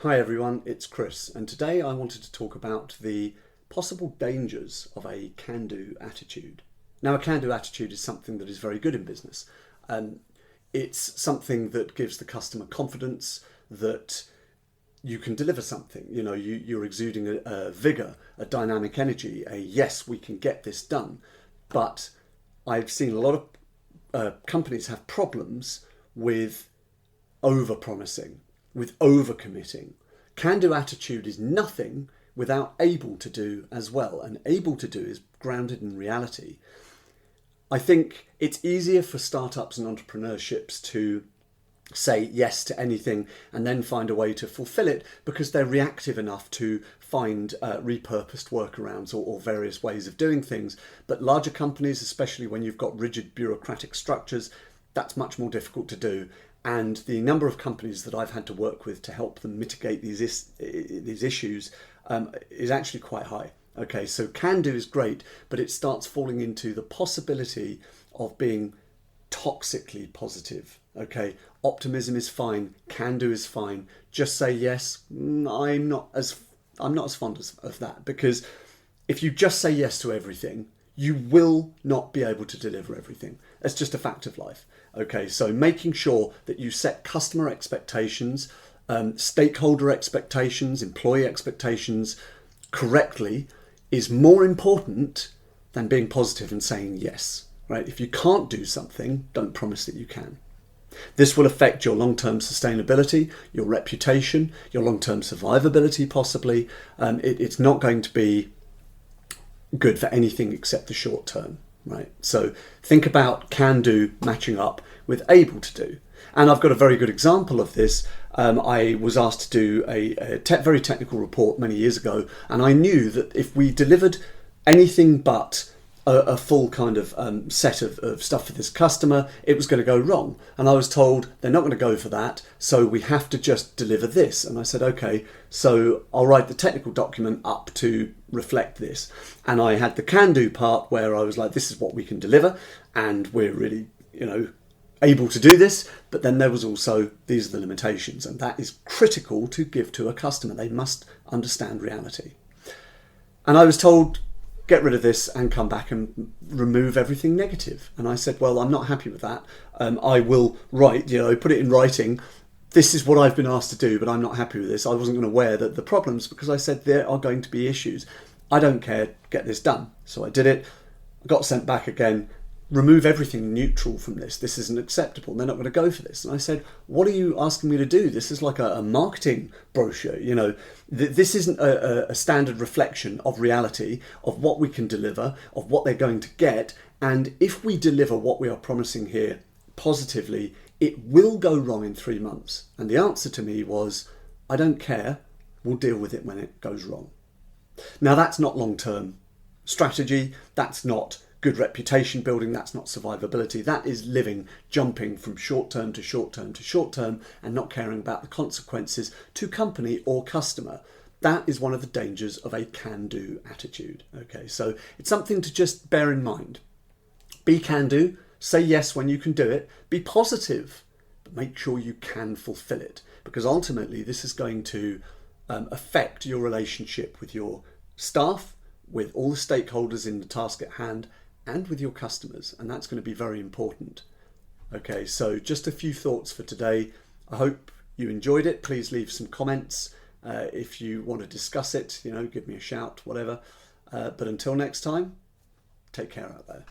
Hi everyone, it's Chris, and today I wanted to talk about the possible dangers of a can-do attitude. Now, a can-do attitude is something that is very good in business. It's something that gives the customer confidence that you can deliver something. You know, you're exuding a vigor, a dynamic energy, a yes, we can get this done. But I've seen a lot of companies have problems with over-promising, with over-committing. Can-do attitude is nothing without able to do as well, and able to do is grounded in reality. I think it's easier for startups and entrepreneurships to say yes to anything and then find a way to fulfill it because they're reactive enough to find repurposed workarounds or various ways of doing things. But larger companies, especially when you've got rigid bureaucratic structures, that's much more difficult to do. And the number of companies that I've had to work with to help them mitigate these issues is actually quite high. Okay, so can do is great, but it starts falling into the possibility of being toxically positive. Okay, optimism is fine, can do is fine. Just say yes. I'm not as fond of that, because if you just say yes to everything, you will not be able to deliver everything. It's just a fact of life. Okay, so making sure that you set customer expectations, stakeholder expectations, employee expectations correctly is more important than being positive and saying yes, right? If you can't do something, don't promise that you can. This will affect your long-term sustainability, your reputation, your long-term survivability possibly. It's not going to be good for anything except the short term, right? So think about can do matching up with able to do. And I've got a very good example of this. I was asked to do a very technical report many years ago, and I knew that if we delivered anything but a full kind of set of stuff for this customer, it was going to go wrong. And I was told they're not going to go for that, so we have to just deliver this. And I said, okay, so I'll write the technical document up to reflect this. And I had the can-do part where I was like, this is what we can deliver, and we're really, able to do this. But then there was also, these are the limitations, and that is critical to give to a customer. They must understand reality. And I was told, get rid of this and come back and remove everything negative. And I said, well, I'm not happy with that. I will write, put it in writing. This is what I've been asked to do, but I'm not happy with this. I wasn't going to wear the problems because I said there are going to be issues. I don't care, get this done. So I did it, got sent back again. Remove everything neutral from this. This isn't acceptable. They're not going to go for this. And I said, what are you asking me to do? This is like a marketing brochure. This isn't a standard reflection of reality, of what we can deliver, of what they're going to get. And if we deliver what we are promising here positively, it will go wrong in 3 months. And the answer to me was, I don't care. We'll deal with it when it goes wrong. Now, that's not long-term strategy. That's not good reputation building, that's not survivability. That is jumping from short term to short term to short term and not caring about the consequences to company or customer. That is one of the dangers of a can-do attitude. Okay, so it's something to just bear in mind. Be can-do, say yes when you can do it, be positive, but make sure you can fulfill it, because ultimately this is going to affect your relationship with your staff, with all the stakeholders in the task at hand, and with your customers, and that's going to be very important. Okay, so just a few thoughts for today. I hope you enjoyed it. Please leave some comments if you want to discuss it, give me a shout, whatever. But until next time, take care out there.